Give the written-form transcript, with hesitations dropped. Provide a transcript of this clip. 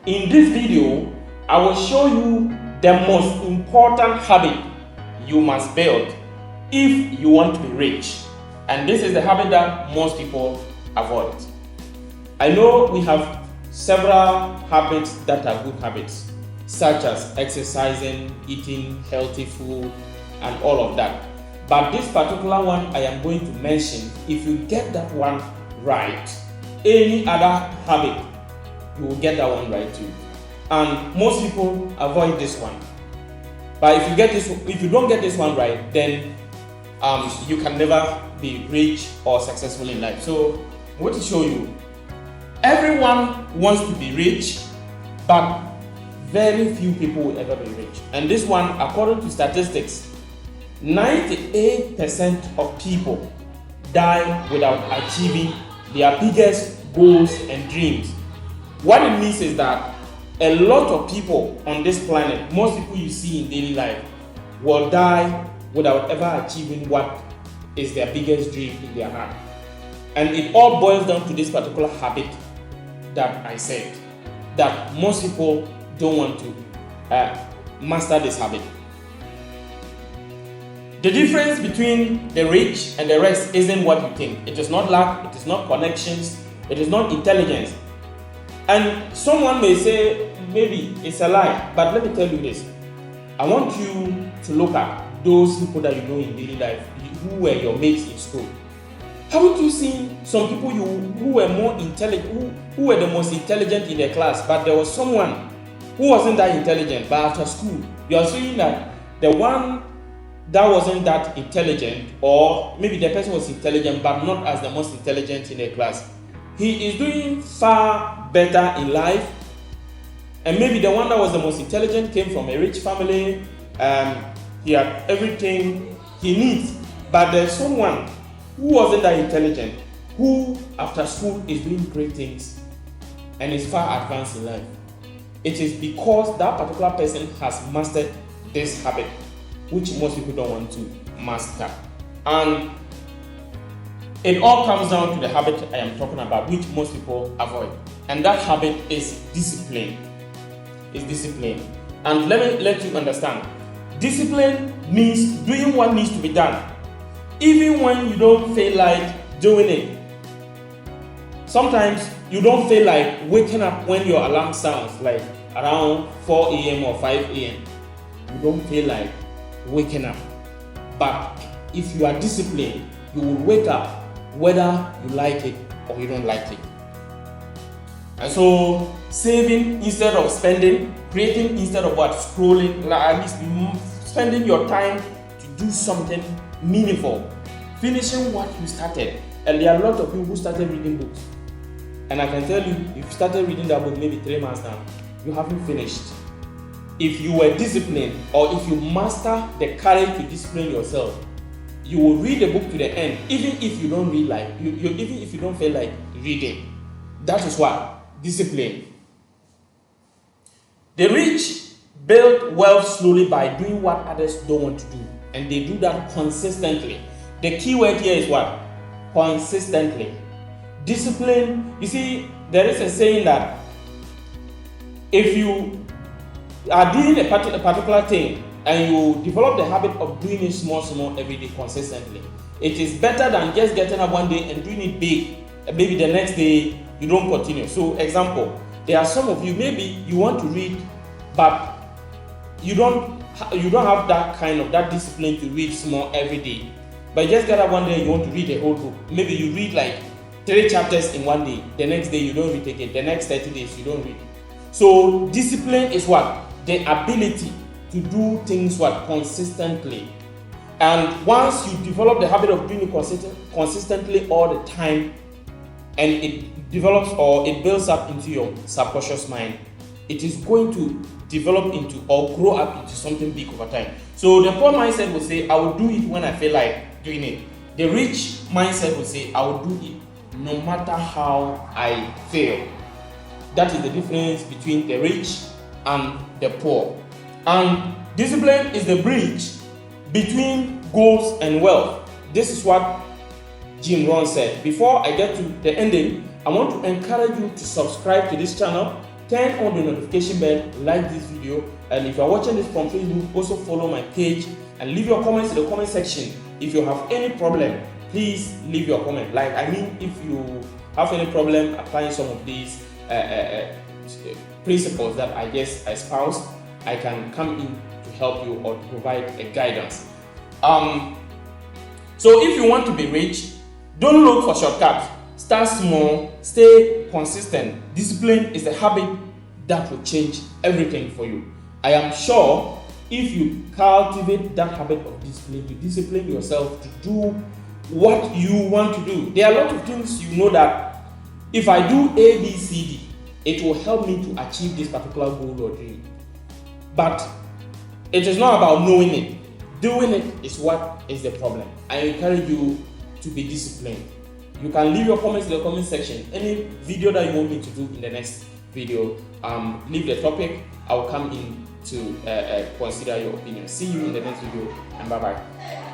In this video, I will show you the most important habit you must build if you want to be rich. And this is the habit that most people avoid. I know we have several habits that are good habits, such as exercising, eating healthy food, and all of that. But this particular one I am going to mention, if you get that one right, any other habit, you will get that one right too. And most people avoid this one. But if you don't get this one right, then you can never be rich or successful in life. So I want to show you. Everyone wants to be rich, but very few people will ever be rich. And this one, according to statistics, 98% of people die without achieving their biggest goals and dreams. What it means is that a lot of people on this planet, most people you see in daily life, will die without ever achieving what is their biggest dream in their heart. And it all boils down to this particular habit that I said, that most people don't want to master this habit. The difference between the rich and the rest isn't what you think. It is not luck, it is not connections, it is not intelligence. And someone may say, maybe it's a lie, but let me tell you this. I want you to look at those people that you know in daily life, who were your mates in school. Haven't you seen some people who were more intelligent, who were the most intelligent in their class, but there was someone who wasn't that intelligent, but after school, you are seeing that the one that wasn't that intelligent, or maybe the person was intelligent but not as the most intelligent in their class, he is doing far better in life. And maybe the one that was the most intelligent came from a rich family, he had everything he needs, but there's someone who wasn't that intelligent, who after school is doing great things and is far advanced in life. It is because that particular person has mastered this habit, which most people don't want to master. And it all comes down to the habit I am talking about, which most people avoid. And that habit is discipline. It's discipline. And let me let you understand. Discipline means doing what needs to be done, even when you don't feel like doing it. Sometimes you don't feel like waking up when your alarm sounds, like around 4 a.m. or 5 a.m. You don't feel like waking up. But if you are disciplined, you will wake up whether you like it or you don't like it. And so, saving instead of spending, creating instead of scrolling, at least spending your time to do something meaningful, finishing what you started. And there are a lot of people who started reading books, and I can tell you, if you started reading that book maybe 3 months now, you haven't finished. If you were disciplined, or if you master the courage to discipline yourself, you will read the book to the end, even if you don't read even if you don't feel like reading. That is what discipline. The rich build wealth slowly by doing what others don't want to do, and they do that consistently. The key word here is what? Consistently. Discipline. You see, there is a saying that if you are doing a particular thing and you develop the habit of doing it small every day consistently, it is better than just getting up one day and doing it big, and maybe the next day you don't continue. So example, there are some of you, maybe you want to read, but you don't have that discipline to read small every day. But just get up one day and you want to read a whole book. Maybe you read like 3 chapters in one day, the next day you don't read again, the next 30 days you don't read. So discipline is what? The ability to do things consistently. And once you develop the habit of doing it consistently all the time, and it develops or it builds up into your subconscious mind, it is going to develop into or grow up into something big over time. So the poor mindset will say, I will do it when I feel like doing it. The rich mindset will say, I will do it no matter how I feel. That is the difference between the rich and the poor. And discipline is the bridge between goals and wealth. This is what Jim Rohn said. Before I get to the ending, I want to encourage you to subscribe to this channel turn on the notification bell, like this video, and if you are watching this from Facebook, also follow my page and leave your comments in the comment section. If you have any problem, please leave your comment. Like, I mean, if you have any problem applying some of these principles that I just espoused, I can come in to help you or to provide a guidance. So if you want to be rich, don't look for shortcuts. Start small, stay consistent. Discipline is a habit that will change everything for you. I am sure if you cultivate that habit of discipline, to discipline yourself to do what you want to do. There are a lot of things you know that if I do A, B, C, D, it will help me to achieve this particular goal or dream. But it is not about knowing it. Doing it is what is the problem. I encourage you to be disciplined. You can leave your comments in the comment section. Any video that you want me to do in the next video, leave the topic. I will come in to consider your opinion. See you in the next video, and bye-bye.